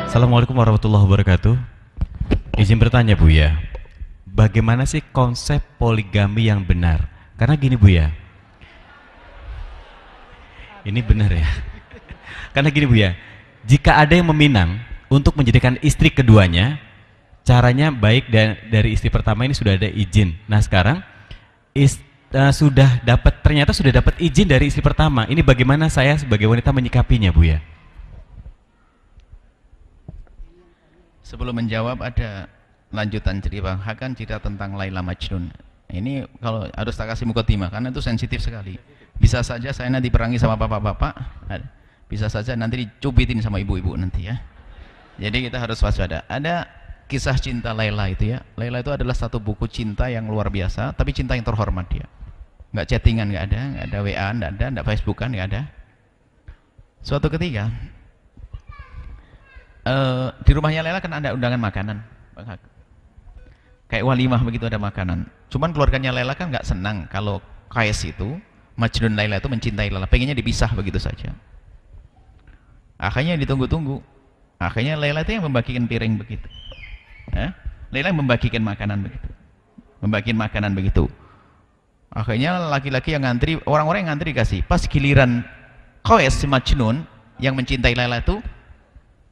Assalamualaikum warahmatullahi wabarakatuh. Izin bertanya Bu ya, bagaimana sih konsep poligami yang benar? Karena gini Bu ya, ini benar ya. Karena gini Bu ya, jika ada yang meminang untuk menjadikan istri keduanya, caranya baik dan dari istri pertama ini sudah ada izin. Nah sekarang ternyata sudah dapat izin dari istri pertama. Ini bagaimana saya sebagai wanita menyikapinya Bu ya? Sebelum menjawab ada lanjutan cerita, akan cerita tentang Laila Majnun. Ini kalau harus tak kasih mukadimah karena itu sensitif sekali. Bisa saja saya nanti perangi sama bapak-bapak, bisa saja nanti dicubitin sama ibu-ibu nanti ya. Jadi kita harus waspada. Ada kisah cinta Laila itu ya. Laila itu adalah satu buku cinta yang luar biasa, tapi cinta yang terhormat dia. Nggak chattingan, nggak ada WA, nggak Facebookan, nggak ada. Suatu ketika di rumahnya Laila kan ada undangan makanan, kayak walimah begitu, ada makanan. Cuman keluarganya Laila kan nggak senang kalau Qais itu, Majnun Laila itu mencintai Laila, pengennya dipisah begitu saja. Akhirnya ditunggu-tunggu, akhirnya Laila itu yang membagikan piring begitu. Laila yang membagikan makanan begitu. Akhirnya laki-laki yang ngantri, orang-orang yang ngantri dikasih. Pas giliran Qais si Majnun yang mencintai Laila itu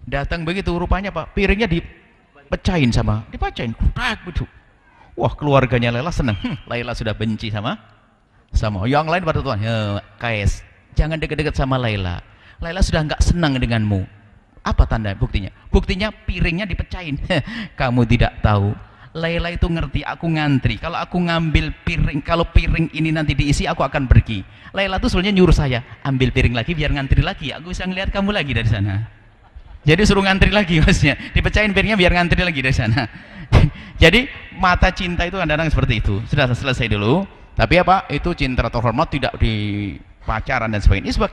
datang begitu, rupanya Pak, piringnya dipecahin dipecahin. Wah, keluarganya Laila senang. Laila sudah benci sama yang lain pada tuan. Qais, jangan dekat-dekat sama Laila. Laila sudah nggak senang denganmu. Apa tanda buktinya? Buktinya piringnya dipecahin. Kamu tidak tahu. Laila itu ngerti aku ngantri. Kalau aku ngambil piring, kalau piring ini nanti diisi, aku akan pergi. Laila tuh sebenarnya nyuruh saya, ambil piring lagi biar ngantri lagi. Aku bisa ngelihat kamu lagi dari sana. Jadi suruh ngantri lagi maksudnya, dipecahin piringnya biar ngantri lagi dari sana. Jadi mata cinta itu kadang-kadang seperti itu. Sudah selesai dulu. Tapi apa? Itu cinta terhormat, tidak di pacaran dan sebagainya. Ini sebuah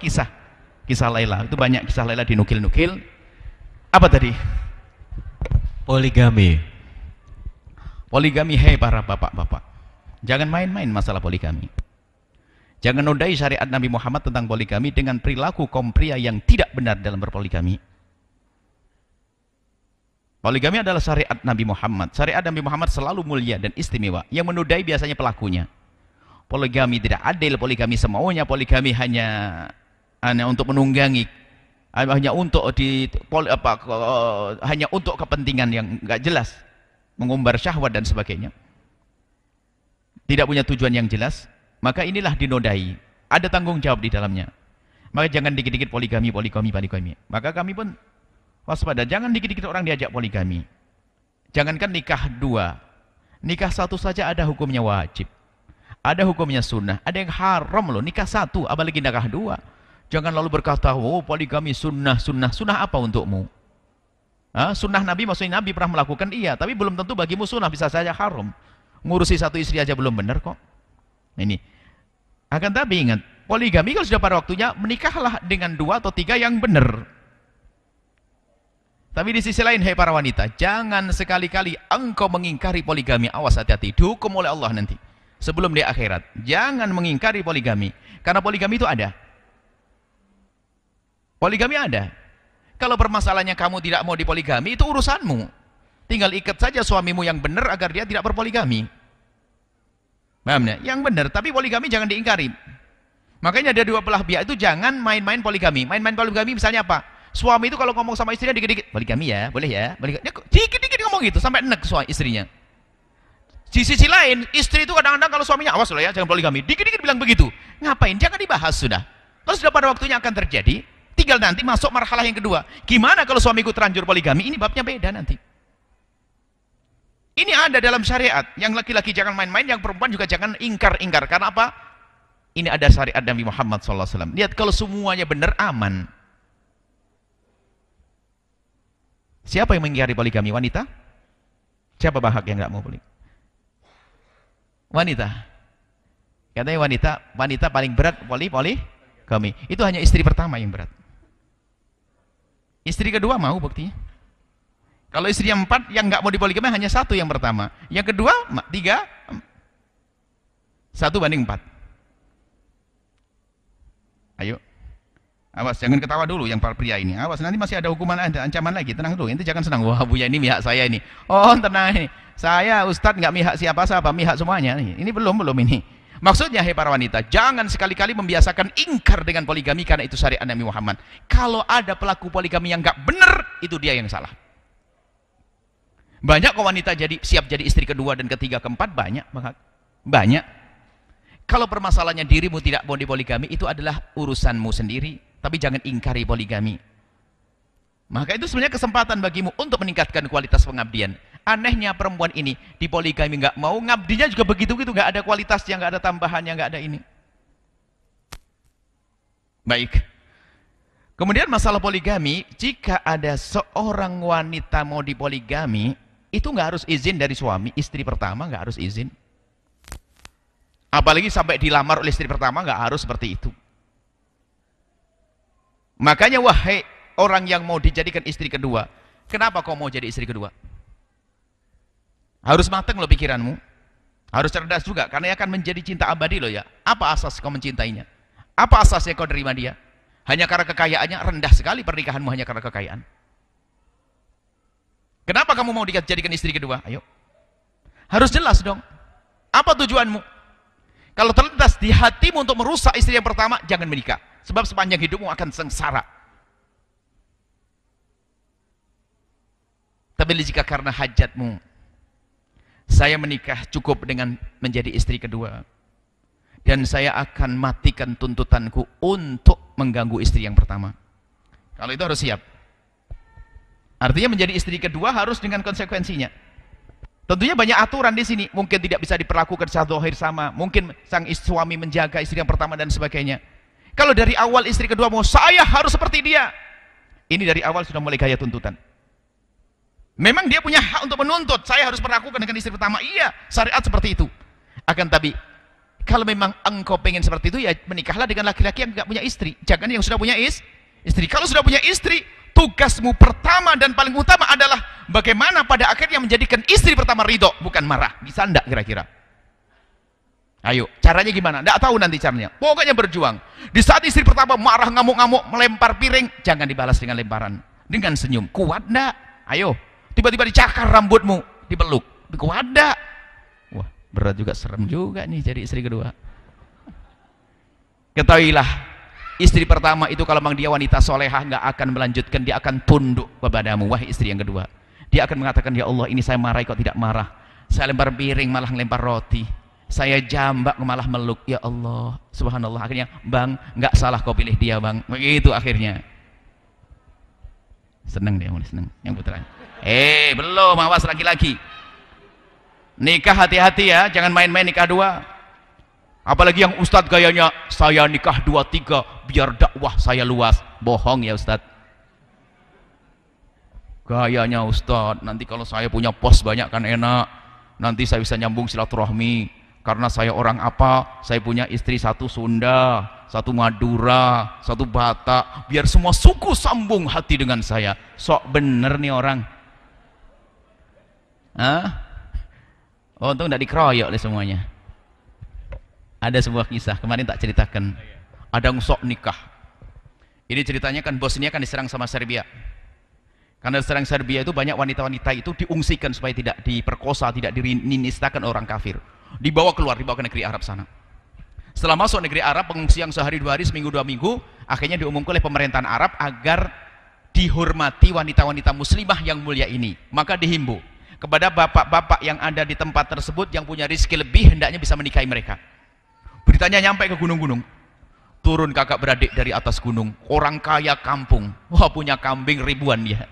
kisah Laila. Itu banyak kisah Laila dinukil-nukil. Apa tadi? Poligami. Poligami, hei para bapak-bapak. Jangan main-main masalah poligami. Jangan nodai syariat Nabi Muhammad tentang poligami dengan perilaku kaum pria yang tidak benar dalam berpoligami. Poligami adalah syariat Nabi Muhammad. Syariat Nabi Muhammad selalu mulia dan istimewa. Yang menodai biasanya pelakunya. Poligami tidak adil, poligami semaunya, poligami hanya untuk menunggangi, hanya untuk kepentingan yang enggak jelas, mengumbar syahwat dan sebagainya. Tidak punya tujuan yang jelas, maka inilah dinodai. Ada tanggung jawab di dalamnya. Maka jangan dikit-dikit poligami. Maka kami pun waspada, jangan dikit-dikit orang diajak poligami. Jangankan nikah dua, nikah satu saja ada hukumnya wajib, ada hukumnya sunnah, ada yang haram loh nikah satu, apalagi nikah dua. Jangan lalu berkata, oh poligami sunnah apa untukmu? Sunnah Nabi, maksudnya Nabi pernah melakukan, iya, tapi belum tentu bagimu sunnah, bisa saja haram. Ngurusi satu istri aja belum benar kok. Ini. Akan tapi ingat, poligami kalau sudah pada waktunya, menikahlah dengan dua atau tiga yang benar. Tapi di sisi lain, hei para wanita, jangan sekali-kali engkau mengingkari poligami. Awas, hati-hati, dihukum oleh Allah nanti sebelum di akhirat. Jangan mengingkari poligami, karena poligami itu ada. Poligami ada. Kalau permasalahannya kamu tidak mau dipoligami, itu urusanmu. Tinggal ikat saja suamimu yang benar agar dia tidak berpoligami. Paham ya? Yang benar, tapi poligami jangan diingkari. Makanya ada dua belah pihak itu jangan main-main poligami. Main-main poligami misalnya apa? Suami itu kalau ngomong sama istrinya dikit-dikit, poligami ya, boleh ya, dikit-dikit ngomong gitu sampai enek suami istrinya. Di sisi lain, istri itu kadang-kadang kalau suaminya, awas loh ya, jangan poligami, dikit-dikit bilang begitu. Ngapain? Jangan dibahas sudah. Kalau sudah pada waktunya akan terjadi, tinggal nanti masuk marhalah yang kedua. Gimana kalau suamiku terlanjur poligami? Ini babnya beda nanti. Ini ada dalam syariat. Yang laki-laki jangan main-main, yang perempuan juga jangan ingkar-ingkar. Karena apa? Ini ada syariat Nabi Muhammad SAW. Lihat, kalau semuanya benar, aman. Siapa yang mengingkari poligami? Wanita? Siapa bahak yang nggak mau poligami? Wanita. Katanya wanita paling berat poligami. Itu hanya istri pertama yang berat. Istri kedua mau buktinya. Kalau istri yang 4 yang nggak mau dipoligami hanya 1 yang pertama. Yang kedua 3, 1 banding 4. Ayo. Awas, jangan ketawa dulu yang para pria ini. Awas, nanti masih ada hukuman, ada ancaman lagi. Tenang dulu, ente jangan senang. Wah, Buya ini mihak saya ini. Oh, tenang ini. Saya Ustadz nggak mihak siapa-siapa, mihak semuanya. Ini belum ini. Maksudnya, hei para wanita, jangan sekali-kali membiasakan ingkar dengan poligami karena itu syariat Nabi Muhammad. Kalau ada pelaku poligami yang nggak benar, itu dia yang salah. Banyak kok wanita siap jadi istri kedua dan ketiga, keempat, banyak. Kalau permasalahannya dirimu tidak mau dipoligami, itu adalah urusanmu sendiri. Tapi jangan ingkari poligami. Maka itu sebenarnya kesempatan bagimu untuk meningkatkan kualitas pengabdian. Anehnya perempuan ini di poligami nggak mau, ngabdinya juga begitu-gitu, nggak ada kualitasnya, nggak ada tambahannya, nggak ada ini. Baik. Kemudian masalah poligami, jika ada seorang wanita mau dipoligami, itu nggak harus izin dari suami, istri pertama nggak harus izin. Apalagi sampai dilamar oleh istri pertama, nggak harus seperti itu. Makanya wahai orang yang mau dijadikan istri kedua, kenapa kau mau jadi istri kedua? Harus matang loh pikiranmu, harus cerdas juga, karena ia akan menjadi cinta abadi loh ya. Apa asas kau mencintainya? Apa asasnya kau terima dia? Hanya karena kekayaannya? Rendah sekali pernikahanmu hanya karena kekayaan. Kenapa kamu mau dijadikan istri kedua? Ayo, harus jelas dong. Apa tujuanmu? Kalau terlintas di hatimu untuk merusak istri yang pertama, jangan menikah. Sebab sepanjang hidupmu akan sengsara. Tapi jika karena hajatmu, saya menikah cukup dengan menjadi istri kedua, dan saya akan matikan tuntutanku untuk mengganggu istri yang pertama. Kalau itu harus siap. Artinya menjadi istri kedua harus dengan konsekuensinya. Tentunya banyak aturan di sini. Mungkin tidak bisa diperlakukan secara zahir sama. Mungkin sang suami menjaga istri yang pertama dan sebagainya. Kalau dari awal istri kedua mau saya harus seperti dia, ini dari awal sudah mulai gaya tuntutan. Memang dia punya hak untuk menuntut, saya harus perlakukan dengan istri pertama. Iya, syariat seperti itu. Akan tapi kalau memang engkau pengen seperti itu, ya menikahlah dengan laki-laki yang tidak punya istri. Jangan yang sudah punya istri. Kalau sudah punya istri, tugasmu pertama dan paling utama adalah bagaimana pada akhirnya menjadikan istri pertama ridho, bukan marah. Bisa enggak kira-kira? Ayo, caranya gimana? Enggak tahu nanti caranya. Pokoknya berjuang. Di saat istri pertama marah, ngamuk-ngamuk, melempar piring, jangan dibalas dengan lemparan. Dengan senyum. Kuat enggak? Ayo. Tiba-tiba dicakar rambutmu, dipeluk. Kuat enggak? Wah, berat juga, serem juga nih jadi istri kedua. Ketahuilah, istri pertama itu kalau memang dia wanita solehah, nggak akan melanjutkan, dia akan tunduk kepadamu. Wahai istri yang kedua, dia akan mengatakan, ya Allah, ini saya marah kok tidak marah, saya lempar piring malah lempar roti, saya jambak malah meluk, ya Allah, subhanallah. Akhirnya, bang, nggak salah kau pilih dia bang, begitu akhirnya. Seneng dia, mulai seneng yang putranya. Belum, awas laki-laki, nikah hati-hati ya, jangan main-main nikah dua. Apalagi yang ustadz gayanya, saya nikah 2-3 biar dakwah saya luas. Bohong ya ustadz. Gayanya ustadz, nanti kalau saya punya pos banyak kan enak, nanti saya bisa nyambung silaturahmi. Karena saya orang apa, saya punya istri satu Sunda, satu Madura, satu Batak, biar semua suku sambung hati dengan saya. Sok bener nih orang. Untung tidak dikeroyok oleh semuanya. Ada sebuah kisah, kemarin tak ceritakan. Ada yang sok nikah. Ini ceritanya kan Bosnia kan diserang sama Serbia. Karena diserang Serbia itu banyak wanita-wanita itu diungsikan supaya tidak diperkosa, tidak dininistakan orang kafir. Dibawa keluar, dibawa ke negeri Arab sana. Setelah masuk negeri Arab, pengungsi yang sehari 2 hari, seminggu 2 minggu, akhirnya diumumkan oleh pemerintahan Arab agar dihormati wanita-wanita muslimah yang mulia ini. Maka dihimbau kepada bapak-bapak yang ada di tempat tersebut yang punya rezeki lebih, hendaknya bisa menikahi mereka. Beritanya nyampe ke gunung-gunung. Turun kakak beradik dari atas gunung, orang kaya kampung, wah punya kambing ribuan dia.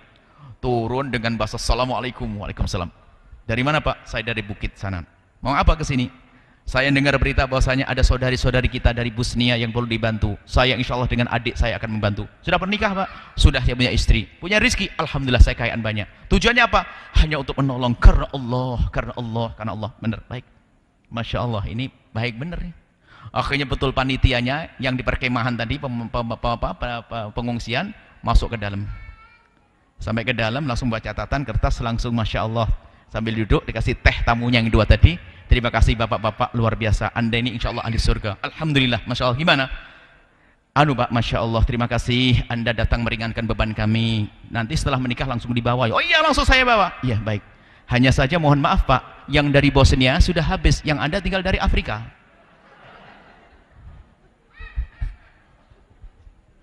Turun dengan bahasa assalamualaikum, waalaikumsalam. Dari mana pak? Saya dari bukit sana. Mau apa ke sini? Saya dengar berita bahwasanya ada saudari-saudari kita dari Bosnia yang perlu dibantu. Saya insya Allah dengan adik saya akan membantu. Sudah pernikah pak? Sudah, dia punya istri, punya rezeki. Alhamdulillah saya kekayaan banyak. Tujuannya apa? Hanya untuk menolong karena Allah, karena Allah, karena Allah. Benar, baik. Masya Allah, ini baik benar nih. Akhirnya betul panitianya yang di perkemahan tadi, pengungsian, masuk ke dalam. Sampai ke dalam langsung baca catatan kertas, langsung Masya Allah. Sambil duduk dikasih teh tamunya yang 2 tadi. Terima kasih bapak-bapak, luar biasa. Anda ini insya Allah ahli surga. Alhamdulillah, Masya Allah. Gimana? Anu Pak, Masya Allah, terima kasih Anda datang meringankan beban kami. Nanti setelah menikah langsung dibawa. Oh iya, langsung saya bawa. Iya, baik. Hanya saja mohon maaf Pak, yang dari Bosnia sudah habis, yang Anda tinggal dari Afrika.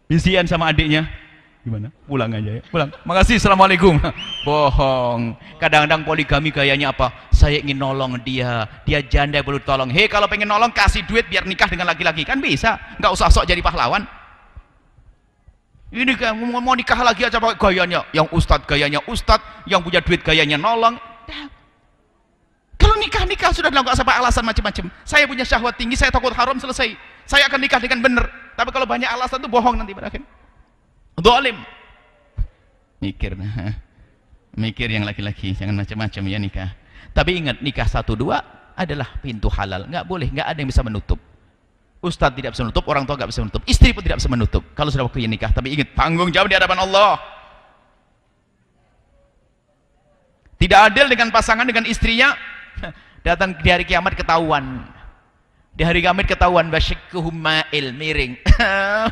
Isian sama adiknya. Gimana? Pulang aja ya. Pulang. Makasih, assalamualaikum. Bohong. Kadang-kadang poligami gayanya apa? Saya ingin nolong dia. Dia janda perlu tolong. Hei, kalau pengen nolong kasih duit biar nikah dengan laki-laki. Kan bisa. Nggak usah sok jadi pahlawan. Ini kan mau nikah lagi aja pakai gayanya. Yang ustadz gayanya ustadz, yang punya duit gayanya nolong. Kalau nikah sudah nggak usah pakai alasan macam-macam. Saya punya syahwat tinggi, saya takut haram, selesai. Saya akan nikah dengan benar. Tapi kalau banyak alasan itu bohong nanti pada akhirnya. Zalim. Mikir yang laki-laki, jangan macam-macam ya nikah. Tapi ingat, nikah 1, 2 adalah pintu halal. Nggak boleh, nggak ada yang bisa menutup. Ustadz tidak bisa menutup, orang tua nggak bisa menutup, istri pun tidak bisa menutup. Kalau sudah waktunya nikah, tapi ingat, tanggung jawab di hadapan Allah. Tidak adil dengan pasangan, dengan istrinya. Datang di hari kiamat ketahuan. Di hari kiamat ketahuan basyikuhum ma'il, miring.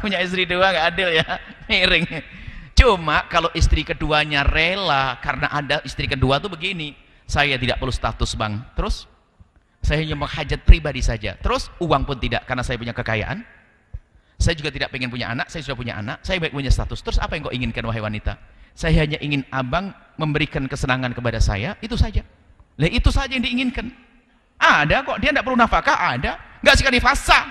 Punya istri 2 nggak adil ya, miring. Cuma kalau istri keduanya rela, karena ada istri kedua tuh begini, saya tidak perlu status bang, terus saya hanya menghajat pribadi saja, terus uang pun tidak, karena saya punya kekayaan, saya juga tidak pengen punya anak, saya sudah punya anak, saya baik punya status, terus apa yang kau inginkan wahai wanita? Saya hanya ingin abang memberikan kesenangan kepada saya, itu saja. Lah itu saja yang diinginkan. Ada kok, dia tidak perlu nafkah, ada. Nggak sekali fasa,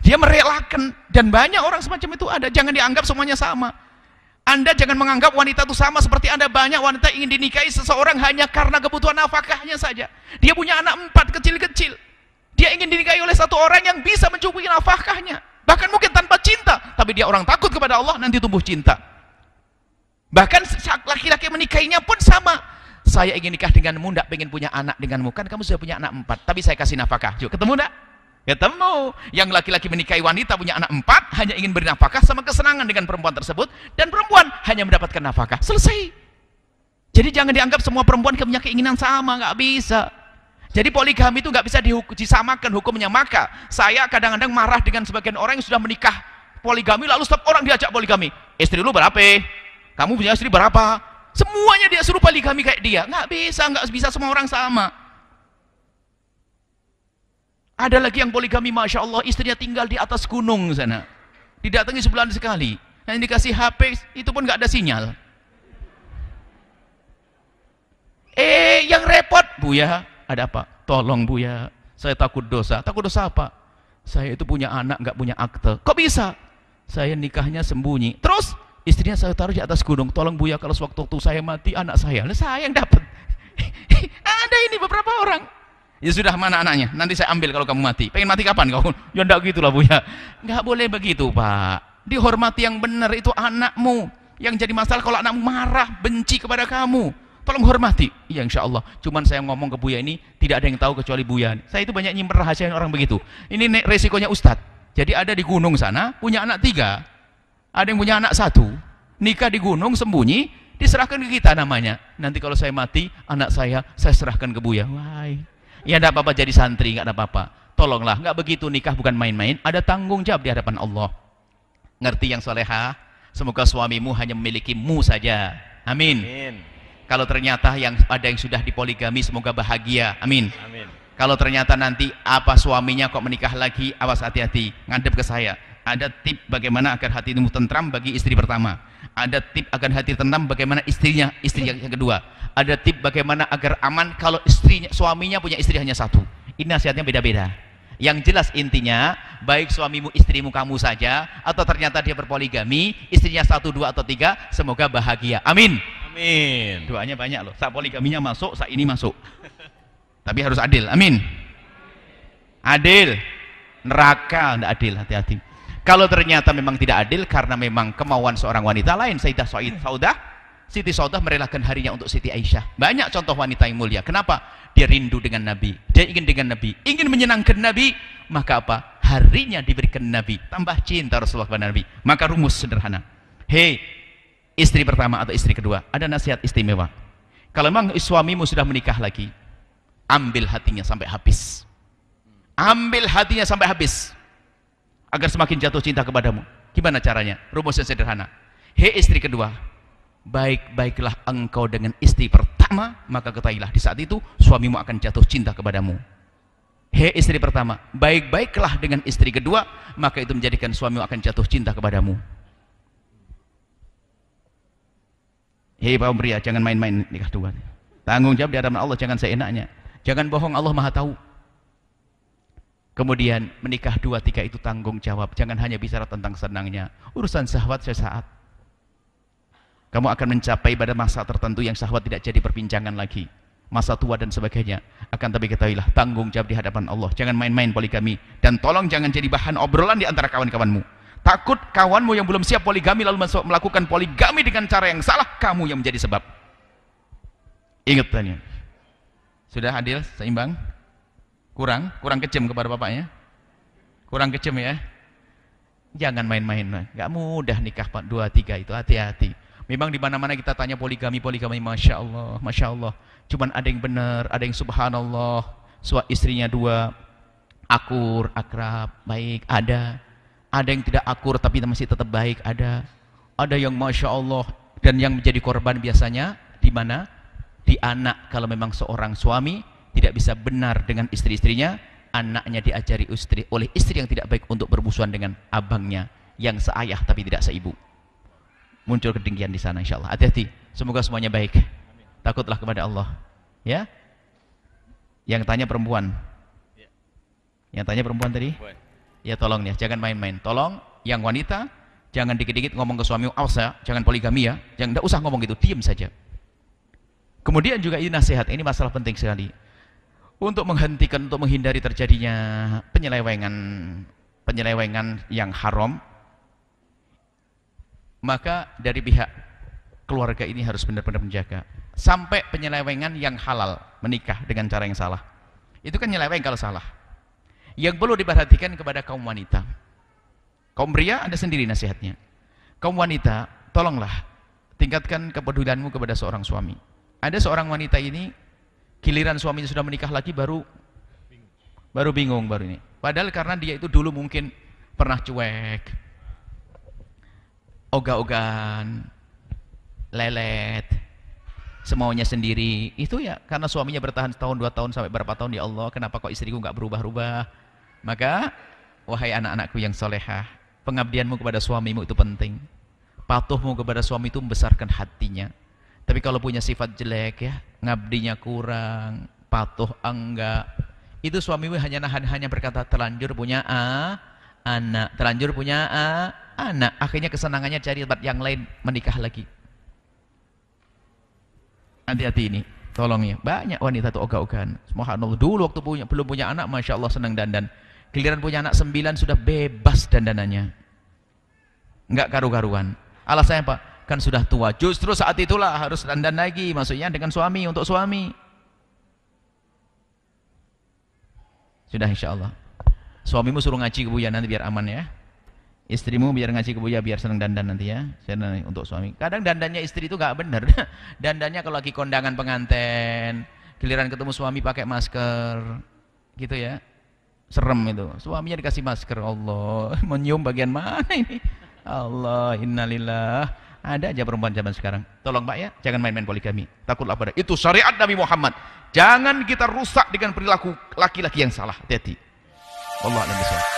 dia merelakan. Dan banyak orang semacam itu ada. Jangan dianggap semuanya sama. Anda jangan menganggap wanita itu sama seperti Anda. Banyak wanita ingin dinikahi seseorang hanya karena kebutuhan nafkahnya saja. Dia punya anak 4 kecil-kecil, dia ingin dinikahi oleh satu orang yang bisa mencukupi nafkahnya, bahkan mungkin tanpa cinta, tapi dia orang takut kepada Allah, nanti tumbuh cinta. Bahkan laki-laki menikahinya pun sama. Saya ingin nikah denganmu, tidak pengen punya anak denganmu. Kan kamu sudah punya anak 4, tapi saya kasih nafkah. Yuk, ketemu enggak? Ketemu. Yang laki-laki menikahi wanita punya anak 4, hanya ingin beri nafkah sama kesenangan dengan perempuan tersebut, dan perempuan hanya mendapatkan nafkah. Selesai. Jadi jangan dianggap semua perempuan punya keinginan sama, nggak bisa. Jadi poligami itu nggak bisa disamakan hukumnya. Maka saya kadang-kadang marah dengan sebagian orang yang sudah menikah poligami, lalu setiap orang diajak poligami. Istri lu berapa? Kamu punya istri berapa? Semuanya dia suruh poligami kayak dia. Nggak bisa semua orang sama. Ada lagi yang poligami, Masya Allah, istrinya tinggal di atas gunung sana, didatangi sebulan sekali, yang dikasih HP itu pun nggak ada sinyal. Yang repot, Buya, ada apa? Tolong Buya, saya takut dosa. Takut dosa apa? Saya itu punya anak nggak punya akte. Kok bisa? Saya nikahnya sembunyi. Terus istrinya saya taruh di atas gunung. Tolong Buya, kalau sewaktu-waktu saya mati, anak saya yang dapat. Ada ini beberapa orang. Ya sudah, mana anaknya? Nanti saya ambil kalau kamu mati. Pengen mati kapan kau? Ya enggak gitulah Buya. Enggak boleh begitu Pak. Dihormati yang benar, itu anakmu. Yang jadi masalah kalau anakmu marah, benci kepada kamu, tolong hormati. Iya insya Allah. Cuman saya ngomong ke Buya ini, tidak ada yang tahu kecuali Buya. Saya itu banyak nyimpen rahasia orang begitu. Ini resikonya Ustadz. Jadi ada di gunung sana, punya anak 3. Ada yang punya anak 1. Nikah di gunung, sembunyi, diserahkan ke kita namanya. Nanti kalau saya mati, anak saya serahkan ke Buya. Wah. Ya tidak apa-apa jadi santri, nggak ada apa-apa. Tolonglah, nggak begitu, nikah bukan main-main. Ada tanggung jawab di hadapan Allah. Ngerti yang solehah? Semoga suamimu hanya memilikimu saja. Amin. Amin. Kalau ternyata ada yang sudah dipoligami, semoga bahagia. Amin. Amin. Kalau ternyata nanti suaminya kok menikah lagi, awas hati-hati. Ngadep ke saya. Ada tip bagaimana agar hatimu tentram bagi istri pertama. Ada tip agar hati tentram bagaimana istri yang kedua. Ada tip bagaimana agar aman kalau suaminya punya istri hanya 1. Ini nasihatnya beda-beda. Yang jelas intinya, baik suamimu, istrimu, kamu saja, atau ternyata dia berpoligami, istrinya 1, 2, atau 3, semoga bahagia. Amin. Amin. Doanya banyak loh. Saat poligaminya masuk, saat ini masuk. Tapi harus adil. Amin. Adil. Neraka tidak adil, hati-hati. Kalau ternyata memang tidak adil karena memang kemauan seorang wanita lain, Siti Saudah merelakan harinya untuk Siti Aisyah. Banyak contoh wanita yang mulia. Kenapa? Dia rindu dengan Nabi, dia ingin dengan Nabi, ingin menyenangkan Nabi, maka apa? Harinya diberikan Nabi, tambah cinta Rasulullah kepada Nabi. Maka rumus sederhana. Hei, istri pertama atau istri kedua, ada nasihat istimewa. Kalau memang suamimu sudah menikah lagi, ambil hatinya sampai habis. Ambil hatinya sampai habis, agar semakin jatuh cinta kepadamu. Gimana caranya? Rumusnya sederhana. Hei istri kedua, baik-baiklah engkau dengan istri pertama, maka ketahuilah di saat itu suamimu akan jatuh cinta kepadamu. Hei istri pertama, baik-baiklah dengan istri kedua, maka itu menjadikan suamimu akan jatuh cinta kepadamu. Hei Pak pria, jangan main-main nikah dua. Tanggung jawab di hadapan Allah, jangan seenaknya. Jangan bohong, Allah Maha tahu. Kemudian menikah 2, 3 itu tanggung jawab. Jangan hanya bicara tentang senangnya. Urusan syahwat sesaat. Kamu akan mencapai pada masa tertentu yang syahwat tidak jadi perbincangan lagi. Masa tua dan sebagainya. Akan tapi ketahuilah, tanggung jawab di hadapan Allah. Jangan main-main poligami. Dan tolong jangan jadi bahan obrolan di antara kawan-kawanmu. Takut kawanmu yang belum siap poligami lalu melakukan poligami dengan cara yang salah, kamu yang menjadi sebab. Ingat tanya. Sudah adil, seimbang? Kurang kejam kepada bapaknya, kurang kejam ya. Jangan main-main, nggak mudah nikah 2, 3 itu, hati-hati. Memang di mana-mana kita tanya poligami, masya Allah. Cuman ada yang benar, ada yang subhanallah, istrinya 2, akur, akrab, baik, ada yang tidak akur tapi masih tetap baik, ada yang masya Allah. Dan yang menjadi korban biasanya di mana? Di anak. Kalau memang seorang suami tidak bisa benar dengan istri-istrinya, anaknya diajari oleh istri yang tidak baik untuk bermusuhan dengan abangnya yang seayah tapi tidak seibu. Muncul ketinggian di sana insyaallah. Hati-hati, semoga semuanya baik. Takutlah kepada Allah. Ya? Yang tanya perempuan. Yang tanya perempuan tadi? Ya tolong ya, jangan main-main. Tolong yang wanita jangan dikit-dikit ngomong ke suami, "Awas ya, jangan poligami ya." Jangan, enggak usah ngomong gitu, diam saja. Kemudian juga ini nasihat, ini masalah penting sekali. Untuk menghentikan, untuk menghindari terjadinya penyelewengan yang haram, maka dari pihak keluarga ini harus benar-benar menjaga sampai penyelewengan yang halal, menikah dengan cara yang salah. Itu kan nyeleweng kalau salah. Yang perlu diperhatikan kepada kaum wanita. Kaum pria ada sendiri nasihatnya. Kaum wanita, tolonglah tingkatkan kepedulianmu kepada seorang suami. Ada seorang wanita ini giliran suaminya sudah menikah lagi baru bingung ini. Padahal karena dia itu dulu mungkin pernah cuek, ogah-ogahan, lelet, semaunya sendiri. Itu ya karena suaminya bertahan setahun, 2 tahun, sampai berapa tahun, ya Allah, kenapa kok istriku nggak berubah-ubah? Maka wahai anak-anakku yang solehah, pengabdianmu kepada suamimu itu penting. Patuhmu kepada suami itu membesarkan hatinya. Tapi kalau punya sifat jelek ya, ngabdinya kurang, patuh enggak, itu suamimu hanya berkata terlanjur punya anak, terlanjur punya anak. Akhirnya kesenangannya cari tempat yang lain, menikah lagi. Hati-hati ini, tolong ya. Banyak wanita tuh ogah-ogahan. Subhanallah, dulu waktu belum punya anak, masya Allah senang dandan. Giliran punya anak 9 sudah bebas dandanannya, enggak karu-karuan. Alasannya apa? Kan sudah tua. Justru saat itulah harus dandan lagi, maksudnya dengan suami, untuk suami. Sudah insya Allah. Suamimu suruh ngaji ke Buya nanti biar aman ya. Istrimu biar ngaji ke Buya biar senang dandan nanti ya. Untuk suami. Kadang dandannya istri itu gak benar. Dandannya kalau lagi kondangan pengantin, giliran ketemu suami pakai masker, gitu ya. Serem itu. Suaminya dikasih masker. Allah, menyium bagian mana ini? Allah, innalillah. Ada aja perempuan zaman sekarang. Tolong Pak ya, jangan main-main poligami. Takutlah pada itu syariat Nabi Muhammad. Jangan kita rusak dengan perilaku laki-laki yang salah. Hati-hati. Allah a'lam bishawab.